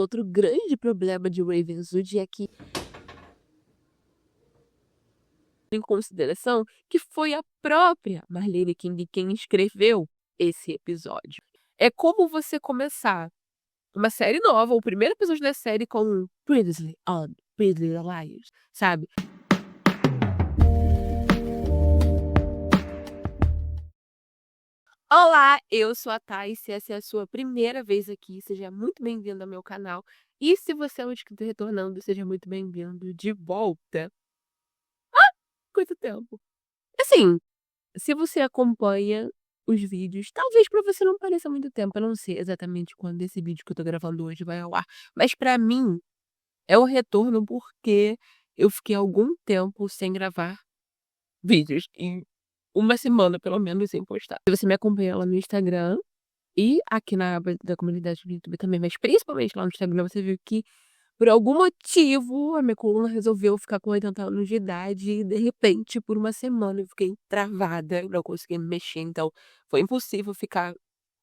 Outro grande problema de Ravenswood é que, em consideração, que foi a própria Marlene King quem escreveu esse episódio. É como você começar uma série nova, o primeiro episódio da série com Previously on Pretty Little Liars, sabe? Olá, eu sou a Thay, se essa é a sua primeira vez aqui, seja muito bem-vindo ao meu canal. E se você é um inscrito retornando, seja muito bem-vindo de volta. Quanto tempo! Assim, se você acompanha os vídeos, talvez pra você não pareça muito tempo, eu não sei exatamente quando esse vídeo que eu tô gravando hoje vai ao ar, mas pra mim é o retorno porque eu fiquei algum tempo sem gravar vídeos, em uma semana pelo menos sem postar. Se você me acompanha lá no Instagram e aqui na aba da comunidade do YouTube também, mas principalmente lá no Instagram, você viu que por algum motivo a minha coluna resolveu ficar com 80 anos de idade e de repente por uma semana eu fiquei travada, não conseguia me mexer, então foi impossível ficar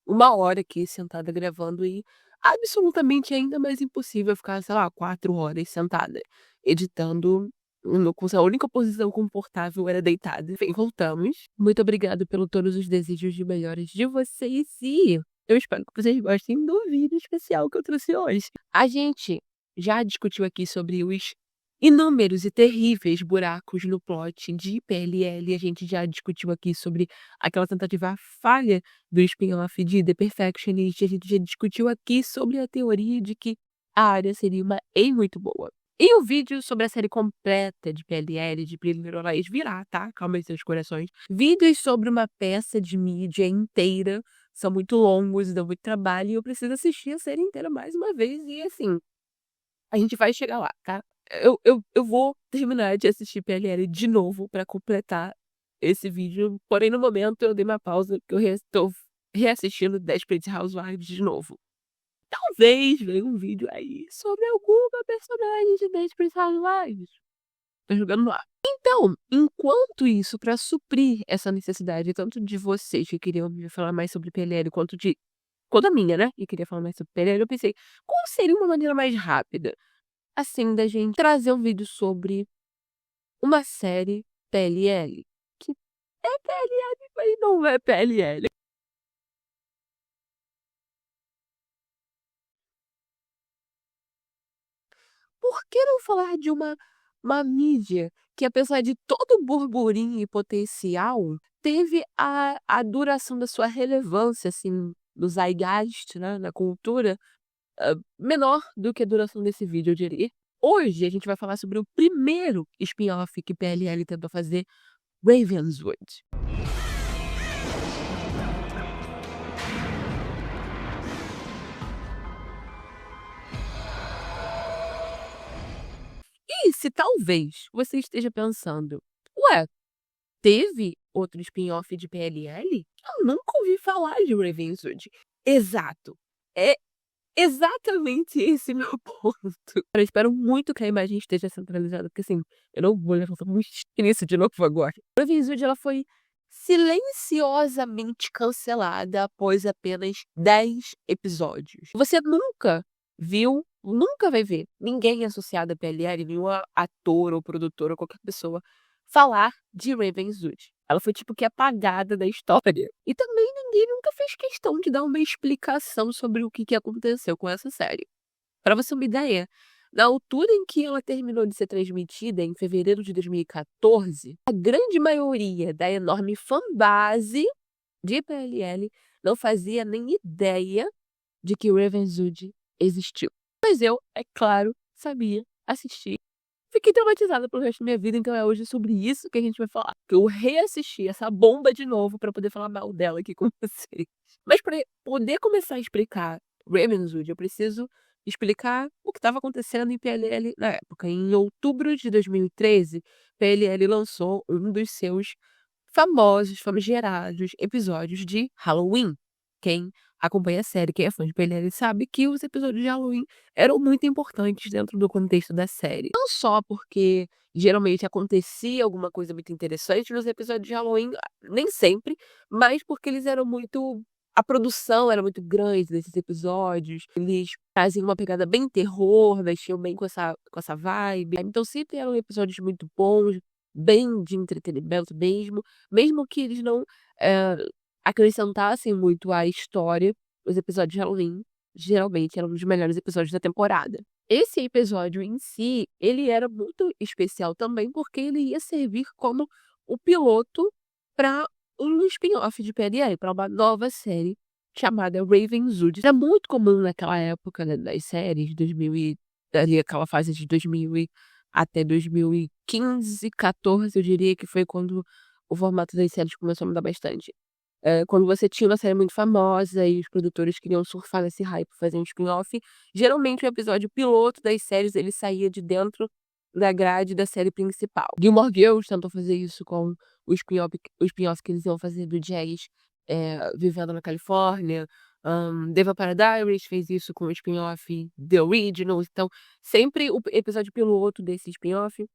uma hora aqui sentada gravando e absolutamente ainda mais impossível ficar, sei lá, 4 horas sentada editando a única posição confortável era deitada. Enfim, voltamos. Muito obrigada pelo todos os desejos de melhoras de vocês e eu espero que vocês gostem do vídeo especial que eu trouxe hoje. A gente já discutiu aqui sobre os inúmeros e terríveis buracos no plot de PLL. A gente já discutiu aqui sobre aquela tentativa falha do spin-off de The Perfectionist. A gente já discutiu aqui sobre a teoria de que a Arya seria uma Ei muito boa. E o vídeo sobre a série completa de PLL, de Pretty Little Liars, virá, tá? Calma aí, seus corações. Vídeos sobre uma peça de mídia inteira são muito longos, dão muito trabalho, e eu preciso assistir a série inteira mais uma vez. E assim, a gente vai chegar lá, tá? Eu vou terminar de assistir PLL de novo pra completar esse vídeo. Porém, no momento, eu dei uma pausa, porque eu estou reassistindo Desperate Housewives de novo. Talvez venha um vídeo aí sobre alguma personagem de Desperate Housewives. Tô jogando no ar. Então, enquanto isso, pra suprir essa necessidade, tanto de vocês que queriam me falar mais sobre PLL, quanto a minha, né? E queria falar mais sobre PLL, eu pensei, qual seria uma maneira mais rápida, assim, da gente trazer um vídeo sobre uma série PLL? Que é PLL, mas não é PLL. Por que não falar de uma mídia que, apesar de todo o burburinho e potencial, teve a duração da sua relevância, assim, do zeitgeist, né, na cultura, menor do que a duração desse vídeo, eu diria. Hoje a gente vai falar sobre o primeiro spin-off que PLL tentou fazer, Ravenswood. E se talvez você esteja pensando, ué, teve outro spin-off de PLL? Eu nunca ouvi falar de Ravenswood. Exato. É exatamente esse meu ponto. Eu espero muito que a imagem esteja centralizada, porque assim, eu não vou levantar muito nisso de novo agora. Ravenswood, ela foi silenciosamente cancelada após apenas 10 episódios. Você nunca viu, nunca vai ver ninguém associado a PLL, nenhum ator ou produtor ou qualquer pessoa falar de Ravenswood. Ela foi tipo que apagada da história. E também ninguém nunca fez questão de dar uma explicação sobre o que aconteceu com essa série. Para você ter uma ideia, na altura em que ela terminou de ser transmitida, em fevereiro de 2014, a grande maioria da enorme fanbase de PLL não fazia nem ideia de que Ravenswood existiu. Mas eu, é claro, sabia, assisti. Fiquei traumatizada pelo resto da minha vida, então é hoje sobre isso que a gente vai falar. Que eu reassisti essa bomba de novo pra poder falar mal dela aqui com vocês. Mas pra poder começar a explicar Ravenswood, eu preciso explicar o que estava acontecendo em PLL na época. Em outubro de 2013, PLL lançou um dos seus famosos, famigerados episódios de Halloween. Quem acompanha a série, quem é fã de PLL, sabe que os episódios de Halloween eram muito importantes dentro do contexto da série. Não só porque geralmente acontecia alguma coisa muito interessante nos episódios de Halloween, nem sempre, mas porque eles eram muito a produção era muito grande desses episódios, eles traziam uma pegada bem terror, mexiam bem com essa vibe. Então sempre eram episódios muito bons, bem de entretenimento mesmo que eles não, eh, acrescentassem muito à história, os episódios de Halloween geralmente eram um dos melhores episódios da temporada. Esse episódio em si, ele era muito especial também, porque ele ia servir como o piloto para um spin-off de PLL, para uma nova série chamada Ravenswood. Era muito comum naquela época, né, das séries, 2000 ali aquela fase de 2000 até 2015, 14, eu diria que foi quando o formato das séries começou a mudar bastante. Quando você tinha uma série muito famosa e os produtores queriam surfar nesse hype, fazer um spin-off, geralmente o episódio piloto das séries ele saía de dentro da grade da série principal. Gilmore Girls tentou fazer isso com o spin-off que eles iam fazer do Jazz, vivendo na Califórnia. The Vampire Diaries fez isso com o spin-off The Originals. Então, sempre o episódio piloto desse spin-off,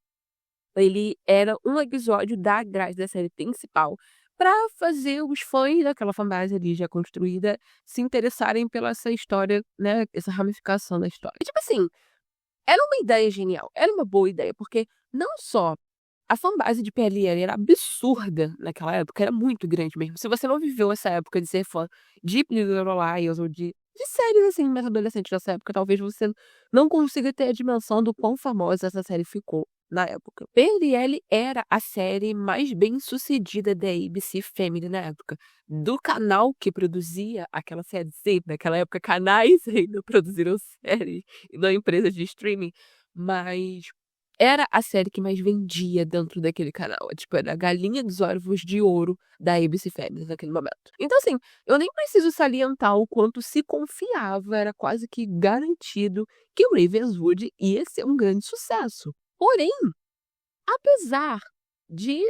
ele era um episódio da grade da série principal pra fazer os fãs daquela fanbase ali já construída se interessarem pela essa história, né, essa ramificação da história. E, tipo assim, era uma ideia genial, era uma boa ideia, porque não só a fanbase de PLL era absurda naquela época, era muito grande mesmo. Se você não viveu essa época de ser fã de Pretty Little Liars ou de séries, assim, mais adolescentes dessa época, talvez você não consiga ter a dimensão do quão famosa essa série ficou na época. PLL era a série mais bem-sucedida da ABC Family na época. Do canal que produzia aquela série, sim, naquela época canais ainda produziram séries e não empresas de streaming, mas era a série que mais vendia dentro daquele canal. Tipo, era a galinha dos ovos de ouro da ABC Family naquele momento. Então, assim, eu nem preciso salientar o quanto se confiava, era quase que garantido que o Ravenswood ia ser um grande sucesso. Porém, apesar de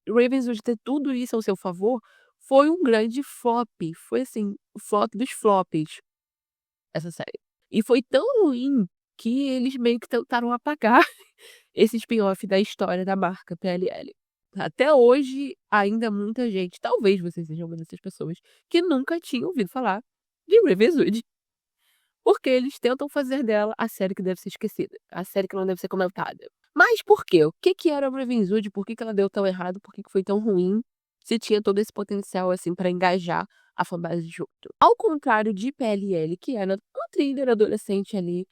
Ravenswood ter tudo isso ao seu favor, foi um grande flop. Foi, assim, o flop dos flops, essa série. E foi tão ruim que eles meio que tentaram apagar esse spin-off da história da marca PLL. Até hoje, ainda muita gente, talvez você seja uma dessas pessoas, que nunca tinha ouvido falar de Ravenswood. Porque eles tentam fazer dela a série que deve ser esquecida, a série que não deve ser comentada. Mas por quê? O que que era Ravenswood? Por que que ela deu tão errado? Por que que foi tão ruim? Se tinha todo esse potencial, assim, pra engajar a fanbase junto. Ao contrário de PLL, que era um thriller adolescente ali,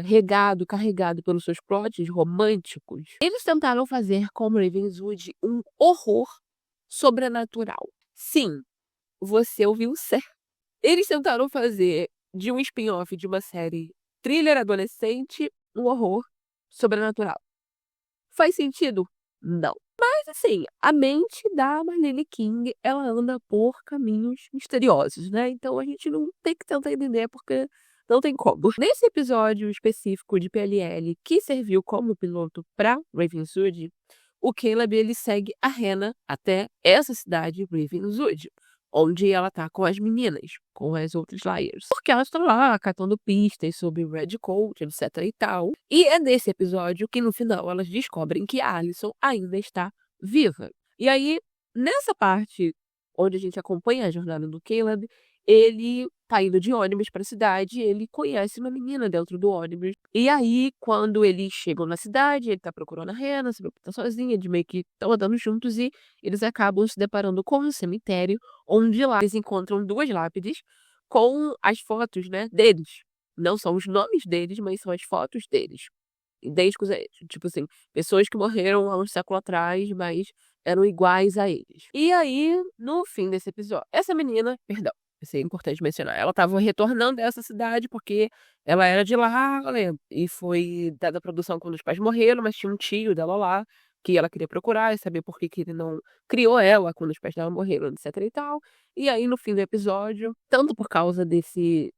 regado, carregado pelos seus plots românticos, eles tentaram fazer com Ravenswood um horror sobrenatural. Sim, você ouviu certo. Eles tentaram fazer de um spin-off de uma série thriller adolescente um horror sobrenatural. Faz sentido? Não. Mas, assim, a mente da Marlene King, ela anda por caminhos misteriosos, né? Então a gente não tem que tentar entender porque não tem como. Nesse episódio específico de PLL, que serviu como piloto para Ravenswood, o Caleb ele segue a Hannah até essa cidade, Ravenswood, onde ela tá com as meninas, com as outras Liars. Porque elas estão lá catando pistas sobre Red Coat, etc e tal. E é nesse episódio que no final elas descobrem que a Alison ainda está viva. E aí, nessa parte onde a gente acompanha a jornada do Caleb, ele tá indo de ônibus pra cidade e ele conhece uma menina dentro do ônibus. E aí, quando eles chegam na cidade, ele tá procurando a Hannah, se tá sozinha, eles meio que estão andando juntos e eles acabam se deparando com um cemitério, onde lá eles encontram duas lápides com as fotos, né, deles. Não são os nomes deles, mas são as fotos deles. Idênticos a eles. Tipo assim, pessoas que morreram há um século atrás, mas eram iguais a eles. E aí, no fim desse episódio, essa menina, perdão, isso é importante mencionar, ela estava retornando dessa cidade porque ela era de lá, né, e foi dada a produção quando os pais morreram, mas tinha um tio dela lá que ela queria procurar e saber por que que ele não criou ela quando os pais dela morreram, etc e tal. E aí, no fim do episódio, tanto por causa desse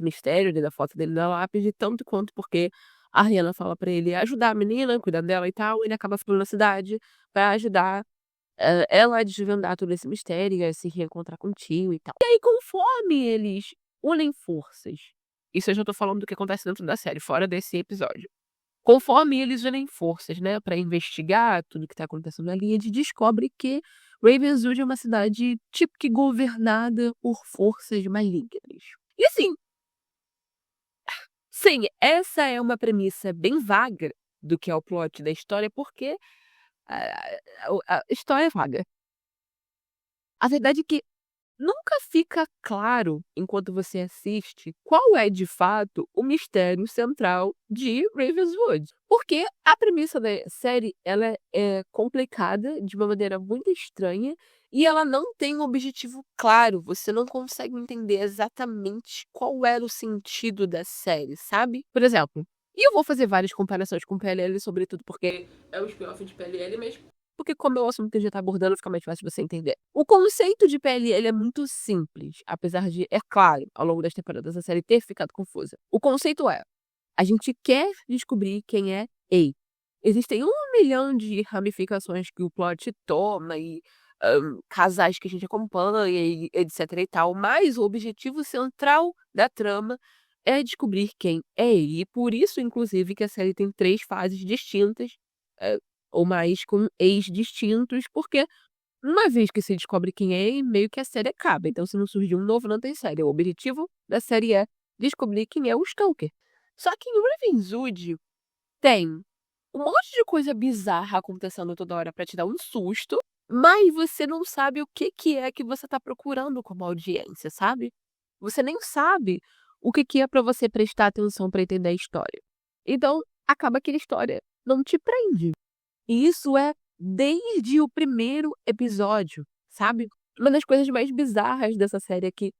mistério, da foto dele na lápide, tanto quanto porque a Rihanna fala pra ele ajudar a menina, cuidar dela e tal, ele acaba ficando na cidade pra ajudar, ela a desvendar todo esse mistério, a se reencontrar com o tio e tal. E aí, conforme eles unem forças, isso eu já tô falando do que acontece dentro da série, fora desse episódio. Conforme eles unem forças, né, pra investigar tudo que tá acontecendo ali, a gente descobre que Ravenswood é uma cidade tipo que governada por forças malignas. E assim, sim, essa é uma premissa bem vaga do que é o plot da história, porque a história é vaga. A verdade é que nunca fica claro, enquanto você assiste, qual é de fato o mistério central de Ravenswood. Porque a premissa da série ela é complicada de uma maneira muito estranha e ela não tem um objetivo claro. Você não consegue entender exatamente qual era o sentido da série, sabe? Por exemplo, e eu vou fazer várias comparações com PLL, sobretudo porque é um spin-off de PLL, mas porque como é um assunto que a gente tá abordando, fica mais fácil você entender. O conceito de PLL é muito simples, apesar de, é claro, ao longo das temporadas a série ter ficado confusa. O conceito é, a gente quer descobrir quem é A. Existem 1 milhão de ramificações que o plot toma e casais que a gente acompanha e etc e tal, mas o objetivo central da trama é descobrir quem é ele. E por isso, inclusive, que a série tem 3 fases distintas, eh, ou mais com ex distintos, porque uma vez que se descobre quem é ele, meio que a série acaba. Então, se não surgir um novo, não tem série. O objetivo da série é descobrir quem é o Stalker. Só que em Ravenswood tem um monte de coisa bizarra acontecendo toda hora pra te dar um susto, mas você não sabe o que é que você tá procurando como audiência, sabe? Você nem sabe o que é pra você prestar atenção pra entender a história. Então, acaba que a história não te prende. E isso é desde o primeiro episódio, sabe? Uma das coisas mais bizarras dessa série é que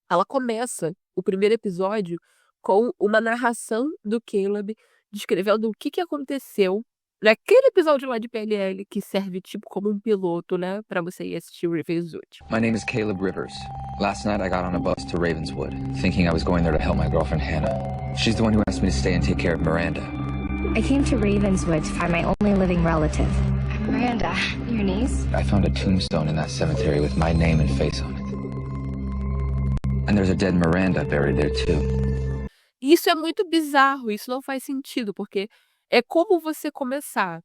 ela começa o primeiro episódio com uma narração do Caleb descrevendo o que aconteceu naquele episódio lá de PLL que serve tipo como um piloto, né, pra você ir assistir Ravenswood. My name is Caleb Rivers. Last night I got on a bus to Ravenswood, thinking I was going there to help my girlfriend Hannah. She's the one who asked me to stay and take care of Miranda. I came to Ravenswood to find my only living relative. Miranda, your niece? I found a tombstone in that cemetery with my name and face on it. And there's a dead Miranda buried there too. Isso é muito bizarro, isso não faz sentido, porque é como você começar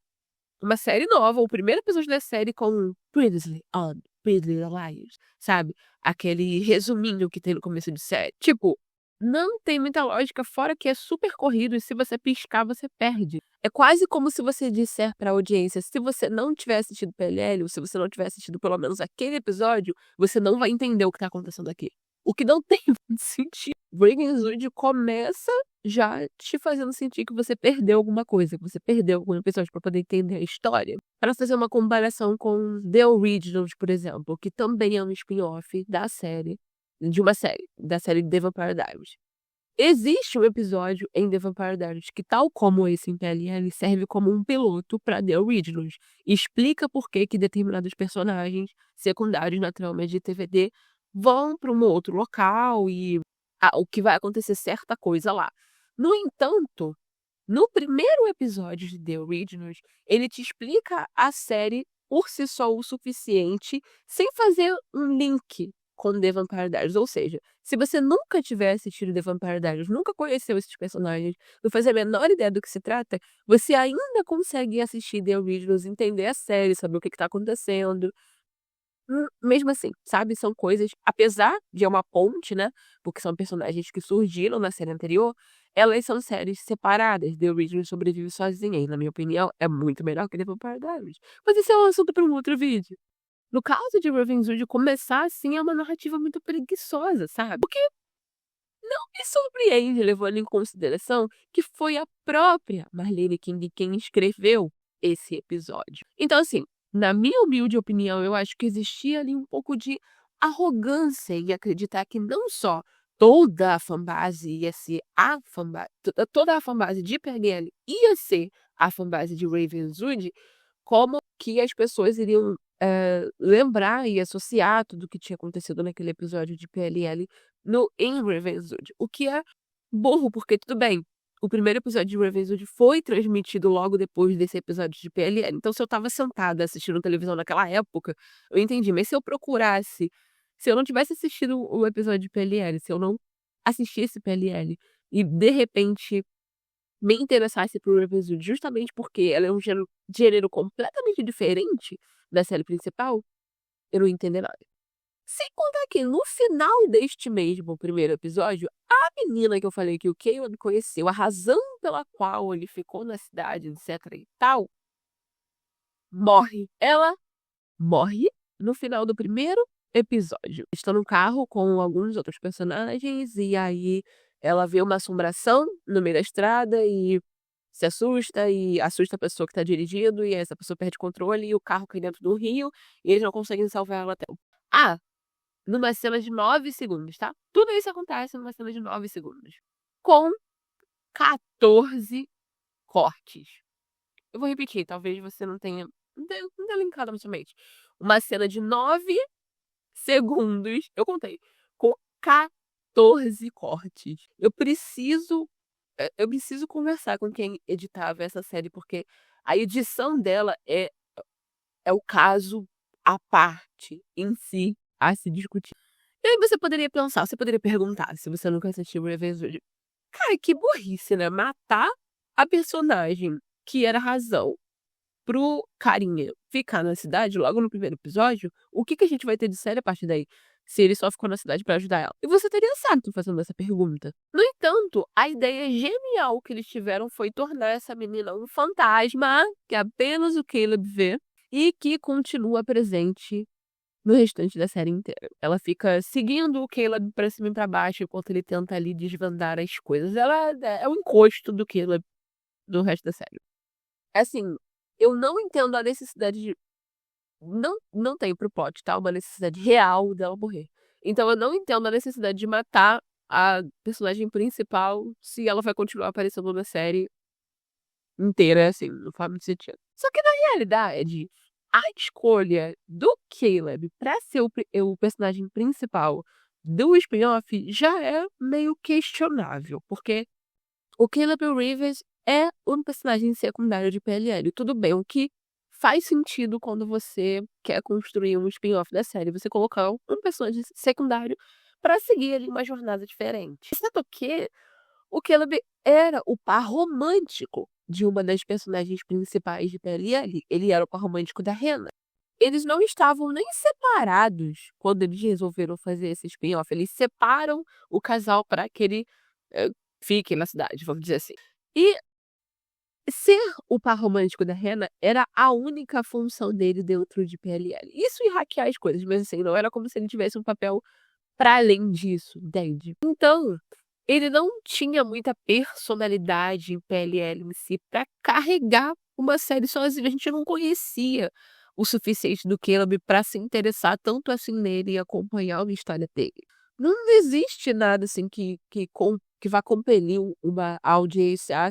uma série nova, o primeiro episódio da série com Previously on Pretty Little Liars, sabe? Aquele resuminho que tem no começo de série. Tipo, não tem muita lógica, fora que é super corrido e se você piscar, você perde. É quase como se você disser pra audiência, se você não tiver assistido PLL, ou se você não tiver assistido pelo menos aquele episódio, você não vai entender o que tá acontecendo aqui. O que não tem muito sentido. Ravenswood começa já te fazendo sentir que você perdeu alguma coisa, que você perdeu algum episódio pra poder entender a história. Para fazer uma comparação com The Originals, por exemplo, que também é um spin-off da série, da série The Vampire Diaries. Existe um episódio em The Vampire Diaries que, tal como esse em PLL, serve como um piloto para The Originals. E explica por que determinados personagens secundários na trama de TVD vão para um outro local e o que vai acontecer certa coisa lá. No entanto, no primeiro episódio de The Originals, ele te explica a série por si só o suficiente, sem fazer um link com The Vampire Diaries. Ou seja, se você nunca tiver assistido The Vampire Diaries, nunca conheceu esses personagens, não faz a menor ideia do que se trata, você ainda consegue assistir The Originals, entender a série, saber o que está acontecendo. Mesmo assim, sabe? São coisas, apesar de é uma ponte, né? Porque são personagens que surgiram na série anterior, elas são séries separadas. The Originals sobrevive sozinha e, na minha opinião, é muito melhor que The Vampire Diaries. Mas isso é um assunto para um outro vídeo. No caso de Ravenswood, começar assim é uma narrativa muito preguiçosa, sabe? Porque não me surpreende, levando em consideração que foi a própria Marlene King quem escreveu esse episódio. Então, assim, na minha humilde opinião, eu acho que existia ali um pouco de arrogância em acreditar que não só toda a fanbase ia ser a fanbase, toda a fanbase de PLL ia ser a fanbase de Ravenswood, como que as pessoas iriam lembrar e associar tudo o que tinha acontecido naquele episódio de PLL em Ravenswood. O que é burro, porque tudo bem, o primeiro episódio de Ravenswood foi transmitido logo depois desse episódio de PLL. Então, se eu estava sentada assistindo televisão naquela época, eu entendi. Mas se eu procurasse, se eu não tivesse assistido o episódio de PLL, se eu não assistisse PLL e, de repente, me interessasse por Ravenswood justamente porque ela é um gênero completamente diferente da série principal, eu não entendi nada. Sem contar que no final deste mesmo primeiro episódio, a menina que eu falei que o Caleb conheceu, a razão pela qual ele ficou na cidade, etc e tal, morre. Ela morre no final do primeiro episódio. Está no carro com alguns outros personagens e aí ela vê uma assombração no meio da estrada e se assusta e assusta a pessoa que está dirigindo e essa pessoa perde o controle e o carro cai dentro do rio e eles não conseguem salvar ela até. Numa cena de 9 segundos, tá? Tudo isso acontece numa cena de 9 segundos. Com 14 cortes. Eu vou repetir, talvez você não tenha linkado emocionalmente. Uma cena de 9 segundos, eu contei, com 14 cortes. Eu preciso conversar com quem editava essa série, porque a edição dela é o caso à parte, em si, a se discutir. E aí você poderia perguntar, se você nunca assistiu Revenge, cara, que burrice, né? Matar a personagem que era a razão pro carinha ficar na cidade logo no primeiro episódio, o que a gente vai ter de série a partir daí? Se ele só ficou na cidade pra ajudar ela. E você teria certo fazendo essa pergunta. No entanto, a ideia genial que eles tiveram foi tornar essa menina um fantasma que apenas o Caleb vê e que continua presente no restante da série inteira. Ela fica seguindo o Caleb pra cima e pra baixo enquanto ele tenta ali desvendar as coisas. Ela é o encosto do Caleb do resto da série. Assim, eu não entendo a necessidade de... Não tem pro plot, tá? Uma necessidade real dela morrer. Então eu não entendo a necessidade de matar a personagem principal se ela vai continuar aparecendo na série inteira, assim, não faz muito sentido. Só que na realidade, a escolha do Caleb pra ser o personagem principal do spin-off já é meio questionável, porque o Caleb Rivers é um personagem secundário de PLL. Tudo bem, o que faz sentido quando você quer construir um spin-off da série, você colocar um personagem secundário pra seguir ali uma jornada diferente. Exceto que o Caleb era o par romântico de uma das personagens principais de PLL. Ele era o par romântico da Hannah. Eles não estavam nem separados quando eles resolveram fazer esse spin-off. Eles separam o casal para que ele fique na cidade, vamos dizer assim. E ser o par romântico da Hannah era a única função dele dentro de PLL. Isso ia hackear as coisas, mas assim, não era como se ele tivesse um papel para além disso, entende? Então, ele não tinha muita personalidade em PLL em si para carregar uma série sozinho. A gente não conhecia o suficiente do Caleb para se interessar tanto assim nele e acompanhar uma história dele. Não existe nada assim que vá compelir uma audiência a,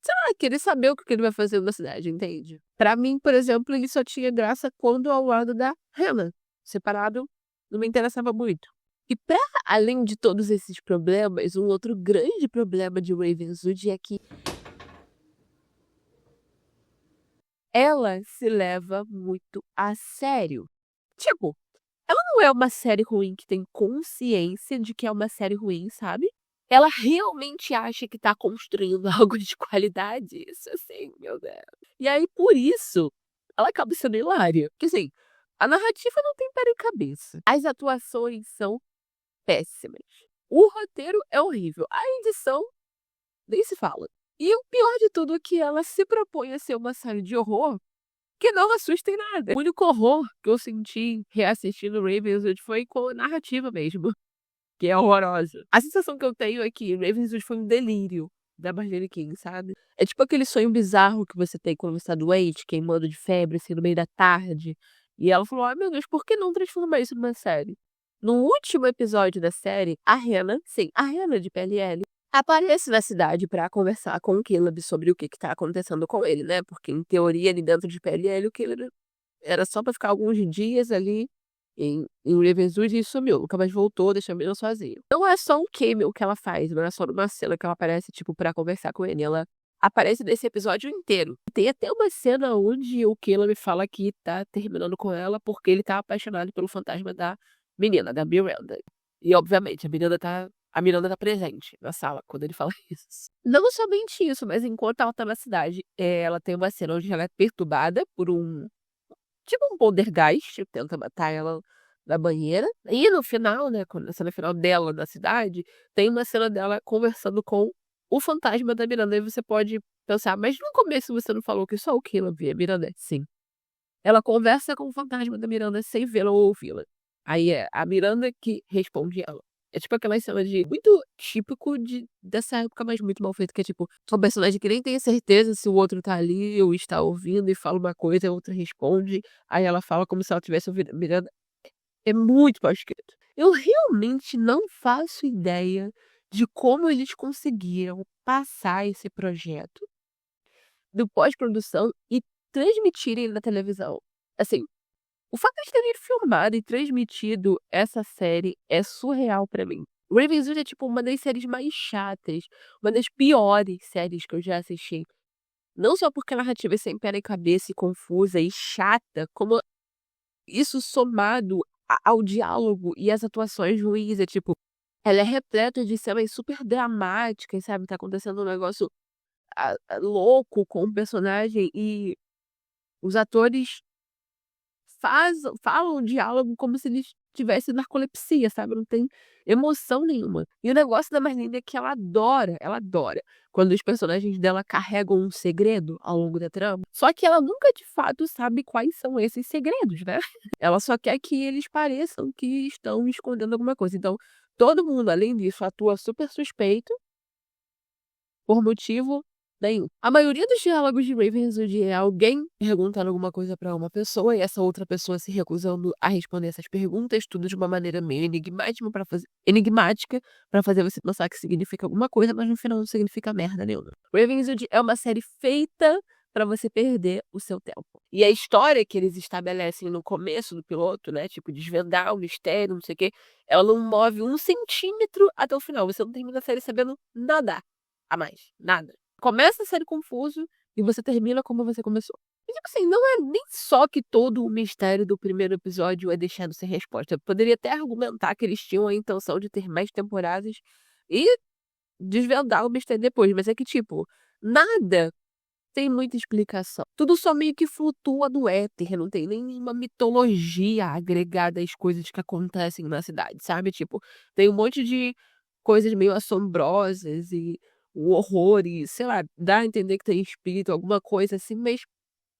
sei lá, querer saber o que ele vai fazer na cidade, entende? Pra mim, por exemplo, ele só tinha graça quando ao lado da Hannah. Separado, não me interessava muito. E para além de todos esses problemas, um outro grande problema de Ravenswood é que ela se leva muito a sério. Tipo, ela não é uma série ruim que tem consciência de que é uma série ruim, sabe? Ela realmente acha que tá construindo algo de qualidade. Isso assim, meu Deus. E aí, por isso, ela acaba sendo hilária. Porque assim, a narrativa não tem pé nem cabeça. As atuações são péssimas. O roteiro é horrível. A edição nem se fala. E o pior de tudo é que ela se propõe a ser uma série de horror que não assusta em nada. O único horror que eu senti reassistindo Ravenswood foi com a narrativa mesmo, que é horrorosa. A sensação que eu tenho é que Ravenswood foi um delírio da Marjorie King, sabe? É tipo aquele sonho bizarro que você tem quando você tá doente, queimando de febre, assim, no meio da tarde. E ela falou, ai meu Deus, por que não transformar isso numa série? No último episódio da série, a Hannah, sim, a Hannah de PLL, aparece na cidade pra conversar com o Caleb sobre o que tá acontecendo com ele, né? Porque, em teoria, ali dentro de PLL, o Caleb era só pra ficar alguns dias ali em Ravenswood e sumiu. Nunca mais voltou, deixou a menina sozinha. Não é só um cameo que ela faz, não é só numa cena que ela aparece, tipo, pra conversar com ele. Ela aparece nesse episódio inteiro. Tem até uma cena onde o Caleb fala que tá terminando com ela porque ele tá apaixonado pelo fantasma da menina, da Miranda. E, obviamente, a Miranda tá presente na sala quando ele fala isso. Não somente isso, mas enquanto ela tá na cidade, ela tem uma cena onde ela é perturbada por um tipo um poltergeist, tenta matar ela na banheira. E no final, né, na cena final dela na cidade, tem uma cena dela conversando com o fantasma da Miranda. Aí você pode pensar, mas no começo você não falou que só o Caleb via a Miranda? Sim. Ela conversa com o fantasma da Miranda sem vê-la ou ouvi-la. Aí é a Miranda que responde ela. É tipo aquela cena de muito típico dessa época, mas muito mal feito, que é tipo, um personagem que nem tem certeza se o outro tá ali ou está ouvindo e fala uma coisa e a outra responde. Aí ela fala como se ela tivesse ouvido a Miranda. É muito mal escrito. Eu realmente não faço ideia de como eles conseguiram passar esse projeto do pós-produção e transmitirem na televisão. Assim, o fato de terem filmado e transmitido essa série é surreal pra mim. Ravenswood é tipo uma das séries mais chatas, uma das piores séries que eu já assisti. Não só porque a narrativa é sem pé nem cabeça e confusa e chata, como isso somado ao diálogo e às atuações ruins. É tipo, ela é repleta de cenas super dramáticas, sabe? Tá acontecendo um negócio louco com o personagem e os atores falam o diálogo como se eles tivessem narcolepsia, sabe? Não tem emoção nenhuma. E o negócio da Marlene é que ela adora quando os personagens dela carregam um segredo ao longo da trama. Só que ela nunca de fato sabe quais são esses segredos, né? Ela só quer que eles pareçam que estão escondendo alguma coisa. Então, todo mundo, além disso, atua super suspeito por motivo nenhum. A maioria dos diálogos de Ravenswood é alguém perguntando alguma coisa pra uma pessoa e essa outra pessoa se recusando a responder essas perguntas, tudo de uma maneira meio enigmática pra fazer você pensar que significa alguma coisa, mas no final não significa merda nenhuma. Ravenswood é uma série feita pra você perder o seu tempo. E a história que eles estabelecem no começo do piloto, né, tipo desvendar o mistério, não sei o quê, ela não move 1 centímetro até o final. Você não termina a série sabendo nada a mais, nada. Começa a série confuso e você termina como você começou. E tipo assim, não é nem só que todo o mistério do primeiro episódio é deixado sem resposta. Eu poderia até argumentar que eles tinham a intenção de ter mais temporadas e desvendar o mistério depois, mas é que tipo, nada tem muita explicação. Tudo só meio que flutua no éter, não tem nenhuma mitologia agregada às coisas que acontecem na cidade, sabe? Tipo, tem um monte de coisas meio assombrosas e o horror e, sei lá, dá a entender que tem espírito, alguma coisa assim, mas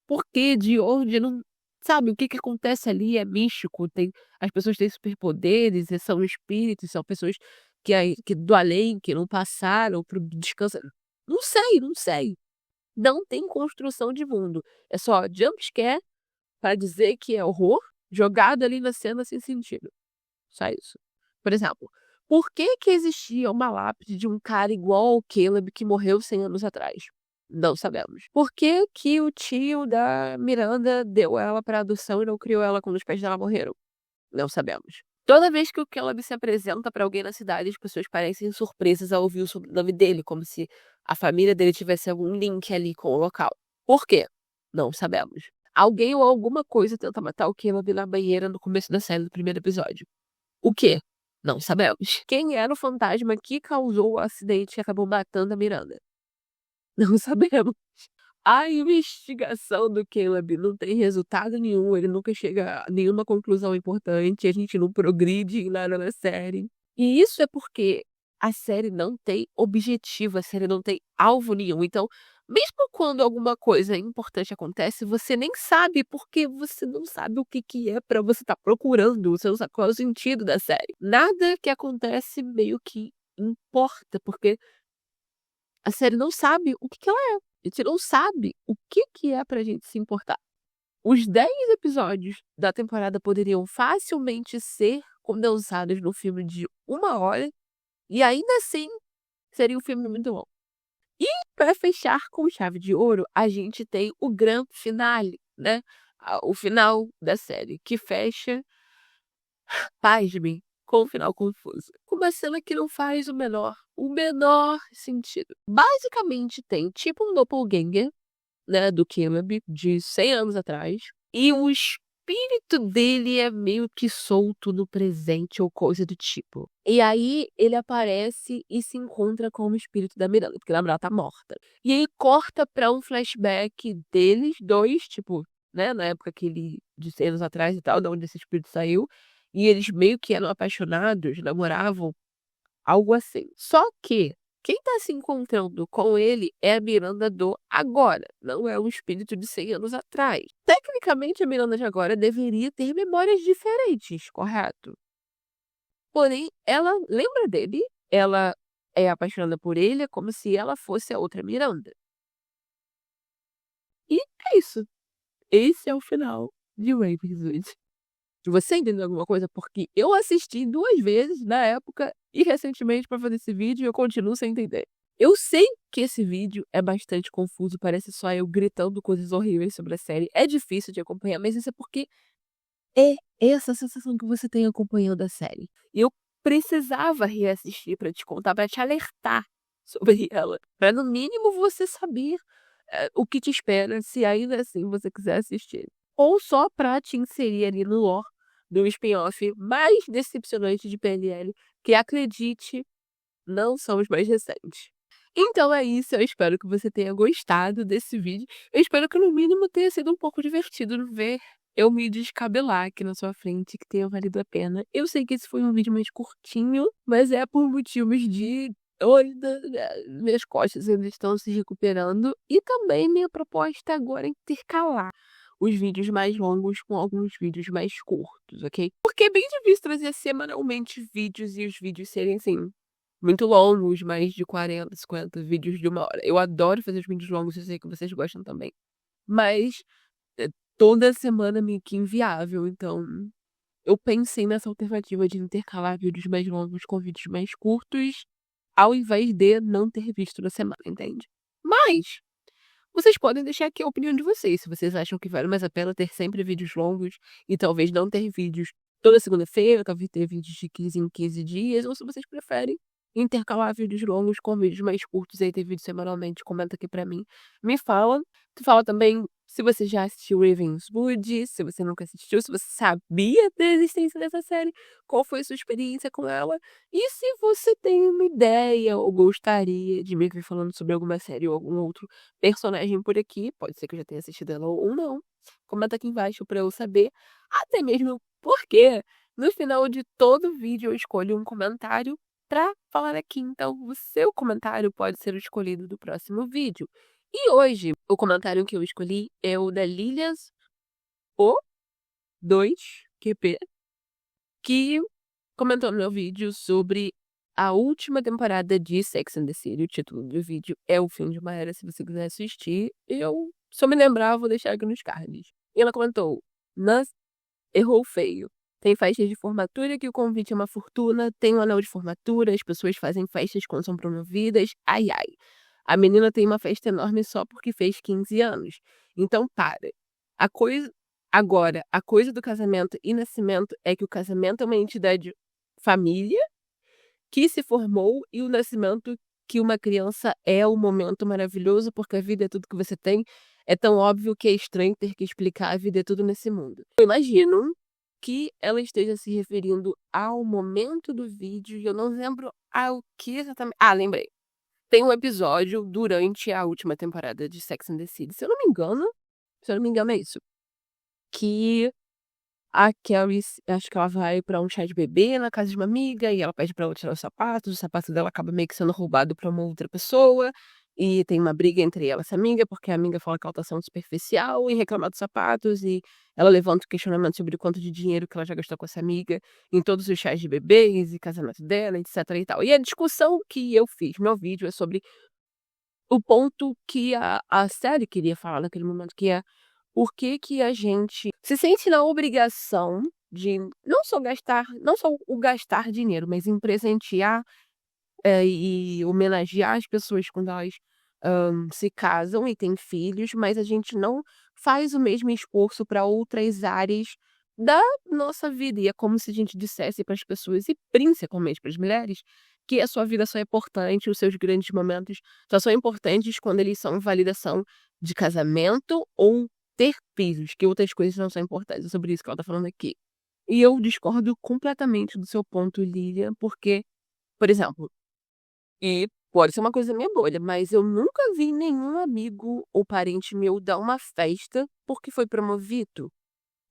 por que, de onde, não sabe, o que que acontece ali é místico, as pessoas têm superpoderes e são espíritos, são pessoas que do além, que não passaram pro descanso. Não sei, não sei. Não tem construção de mundo. É só jump scare para dizer que é horror, jogado ali na cena sem sentido. Só isso. Por exemplo, por que que existia uma lápide de um cara igual ao Caleb que morreu 100 anos atrás? Não sabemos. Por que que o tio da Miranda deu ela para adoção e não criou ela quando os pais dela morreram? Não sabemos. Toda vez que o Caleb se apresenta para alguém na cidade, as pessoas parecem surpresas ao ouvir o sobrenome dele, como se a família dele tivesse algum link ali com o local. Por quê? Não sabemos. Alguém ou alguma coisa tenta matar o Caleb na banheira no começo da série do primeiro episódio. O quê? Não sabemos. Quem era o fantasma que causou o acidente e acabou matando a Miranda? Não sabemos. A investigação do Caleb não tem resultado nenhum, ele nunca chega a nenhuma conclusão importante, a gente não progride em nada na série. E isso é porque a série não tem objetivo, a série não tem alvo nenhum. Então, mesmo quando alguma coisa importante acontece, você nem sabe porque você não sabe o que que é pra você estar procurando, você não sabe qual é o sentido da série. Nada que acontece meio que importa, porque a série não sabe o que que ela é. A gente não sabe o que que é pra gente se importar. Os 10 episódios da temporada poderiam facilmente ser condensados num filme de 1 hora e ainda assim seria um filme muito bom. E pra fechar com chave de ouro, a gente tem o grande finale, né? O final da série, que fecha, pasmem, com um final confuso. Com uma cena que não faz o menor sentido. Basicamente tem tipo um doppelganger, né, do Caleb, de 100 anos atrás, e o espírito dele é meio que solto no presente ou coisa do tipo. E aí ele aparece e se encontra com o espírito da Miranda, porque a Miranda tá morta. E aí corta pra um flashback deles dois, tipo, né, na época que ele de 100 anos atrás e tal, de onde esse espírito saiu, e eles meio que eram apaixonados, namoravam, algo assim. Só que quem tá se encontrando com ele é a Miranda do agora, não é um espírito de 100 anos atrás. Tecnicamente, a Miranda de agora deveria ter memórias diferentes, correto? Porém, ela lembra dele, ela é apaixonada por ele, é como se ela fosse a outra Miranda. E é isso. Esse é o final de Ravenswood. Você entendeu alguma coisa? Porque eu assisti 2 vezes na época e recentemente pra fazer esse vídeo e eu continuo sem entender. Eu sei que esse vídeo é bastante confuso, parece só eu gritando coisas horríveis sobre a série. É difícil de acompanhar, mas isso é porque é essa sensação que você tem acompanhando a série. E eu precisava reassistir pra te contar, pra te alertar sobre ela, pra no mínimo você saber, o que te espera se ainda assim você quiser assistir. Ou só pra te inserir ali no lore do spin-off mais decepcionante de PNL, que acredite, não são os mais recentes. Então é isso, eu espero que você tenha gostado desse vídeo. Eu espero que no mínimo tenha sido um pouco divertido ver eu me descabelar aqui na sua frente, que tenha valido a pena. Eu sei que esse foi um vídeo mais curtinho, mas é por motivos de "Oi, minhas costas ainda estão se recuperando", e também minha proposta agora é intercalar os vídeos mais longos com alguns vídeos mais curtos, ok? Porque é bem difícil trazer semanalmente vídeos e os vídeos serem, assim, muito longos, mais de 40, 50 vídeos de 1 hora. Eu adoro fazer os vídeos longos, eu sei que vocês gostam também. Mas, toda semana é meio que inviável, então eu pensei nessa alternativa de intercalar vídeos mais longos com vídeos mais curtos, ao invés de não ter visto na semana, entende? Mas vocês podem deixar aqui a opinião de vocês, se vocês acham que vale mais a pena ter sempre vídeos longos e talvez não ter vídeos toda segunda-feira, talvez ter vídeos de 15 em 15 dias, ou se vocês preferem intercalar vídeos longos com vídeos mais curtos, aí ter vídeo semanalmente, comenta aqui pra mim. Me fala. Tu fala também se você já assistiu Ravenswood, se você nunca assistiu, se você sabia da existência dessa série, qual foi a sua experiência com ela, e se você tem uma ideia ou gostaria de me ver falando sobre alguma série ou algum outro personagem por aqui, pode ser que eu já tenha assistido ela ou não, comenta aqui embaixo pra eu saber, até mesmo porque no final de todo vídeo eu escolho um comentário pra falar aqui, então o seu comentário pode ser o escolhido do próximo vídeo. E hoje, o comentário que eu escolhi é o da Lilias O2QP, que comentou no meu vídeo sobre a última temporada de Sex and the City. O título do vídeo é O Fim de uma Era, se você quiser assistir. Se eu me lembrar, eu vou deixar aqui nos cards. E ela comentou: Nas errou feio. Tem festas de formatura que o convite é uma fortuna, tem um anel de formatura, as pessoas fazem festas quando são promovidas, ai ai. A menina tem uma festa enorme só porque fez 15 anos. Então para. A coisa Agora, a coisa do casamento e nascimento é que o casamento é uma entidade família que se formou e o nascimento que uma criança é um momento maravilhoso porque a vida é tudo que você tem. É tão óbvio que é estranho ter que explicar a vida é tudo nesse mundo. Eu imagino que ela esteja se referindo ao momento do vídeo e eu não lembro ao que exatamente. Ah, lembrei. Tem um episódio durante a última temporada de Sex and the City, se eu não me engano é isso, que a Carrie, acho que ela vai pra um chá de bebê na casa de uma amiga e ela pede pra ela tirar os sapatos, o sapato dela acaba meio que sendo roubado pra uma outra pessoa, e tem uma briga entre ela e essa amiga, porque a amiga fala que ela tá sendo superficial em reclamar dos sapatos, e ela levanta o questionamento sobre o quanto de dinheiro que ela já gastou com essa amiga em todos os chás de bebês e casamento dela, etc e tal. E a discussão que eu fiz no meu vídeo é sobre o ponto que a série queria falar naquele momento, que é por que a gente se sente na obrigação de não só o gastar dinheiro, mas em presentear, e homenagear as pessoas quando elas, se casam e têm filhos, mas a gente não faz o mesmo esforço para outras áreas da nossa vida. E é como se a gente dissesse para as pessoas, e principalmente para as mulheres, que a sua vida só é importante, os seus grandes momentos só são importantes quando eles são validação de casamento ou ter filhos, que outras coisas não são importantes. É sobre isso que ela tá falando aqui. E eu discordo completamente do seu ponto, Lilian, porque, por exemplo, e pode ser uma coisa da minha bolha, mas eu nunca vi nenhum amigo ou parente meu dar uma festa porque foi promovido.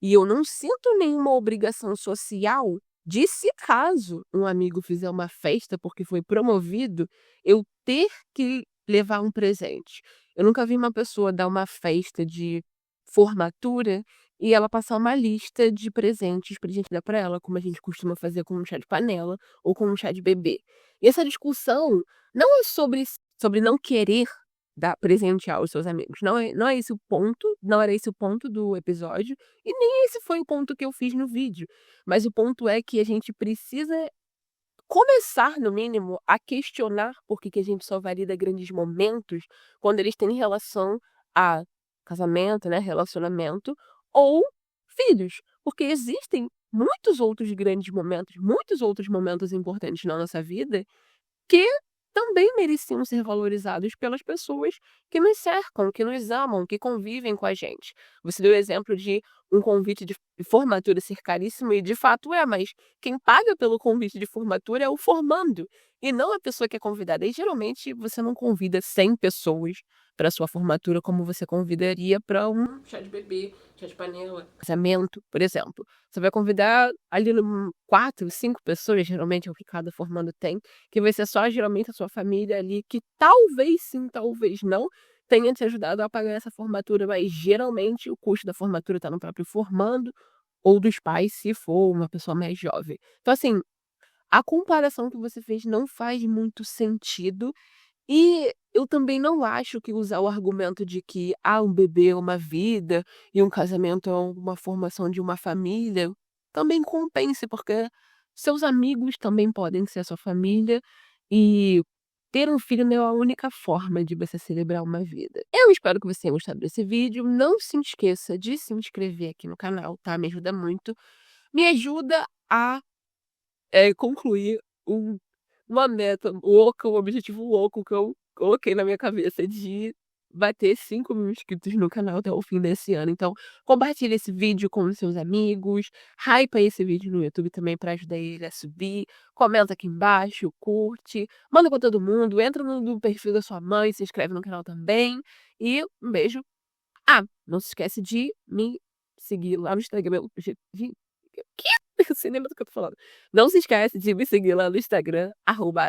E eu não sinto nenhuma obrigação social de, se caso um amigo fizer uma festa porque foi promovido, eu ter que levar um presente. Eu nunca vi uma pessoa dar uma festa de formatura e ela passar uma lista de presentes pra gente dar pra ela, como a gente costuma fazer com um chá de panela ou com um chá de bebê. E essa discussão não é sobre não querer dar presentear os seus amigos. Não é esse o ponto, não era esse o ponto do episódio, e nem esse foi o ponto que eu fiz no vídeo. Mas o ponto é que a gente precisa começar, no mínimo, a questionar por que a gente só valida grandes momentos quando eles têm relação a casamento, né, relacionamento ou filhos. Porque existem muitos outros grandes momentos, muitos outros momentos importantes na nossa vida que também mereciam ser valorizados pelas pessoas que nos cercam, que nos amam, que convivem com a gente. Você deu o exemplo de um convite de formatura ser caríssimo e de fato é, mas quem paga pelo convite de formatura é o formando e não a pessoa que é convidada. E geralmente você não convida 100 pessoas para sua formatura como você convidaria para um chá de bebê, chá de panela, casamento, por exemplo. Você vai convidar ali 4, 5 pessoas, geralmente é o que cada formando tem, que vai ser só geralmente a sua família ali, que talvez sim, talvez não, tenha te ajudado a pagar essa formatura, mas geralmente o custo da formatura está no próprio formando ou dos pais, se for uma pessoa mais jovem. Então, assim, a comparação que você fez não faz muito sentido e eu também não acho que usar o argumento de que, um bebê é uma vida e um casamento é uma formação de uma família, também compense, porque seus amigos também podem ser a sua família e ter um filho não é a única forma de você celebrar uma vida. Eu espero que você tenha gostado desse vídeo. Não se esqueça de se inscrever aqui no canal, tá? Me ajuda muito. Me ajuda a concluir uma meta louca, um objetivo louco que eu coloquei na minha cabeça de bater 5.000 inscritos no canal até o fim desse ano. Então, compartilha esse vídeo com os seus amigos, hypa esse vídeo no YouTube também para ajudar ele a subir, comenta aqui embaixo, curte, manda pra todo mundo, entra no perfil da sua mãe, se inscreve no canal também, e um beijo. Não se esquece de me seguir lá no Instagram. Que? Você lembra do que eu tô falando? Não se esquece de me seguir lá no Instagram,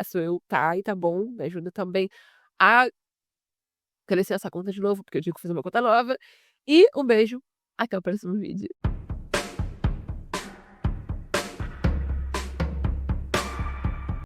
@soeu, tá bom? Me ajuda também a crescer essa conta de novo, porque eu digo que fiz uma conta nova. E um beijo, até o próximo vídeo.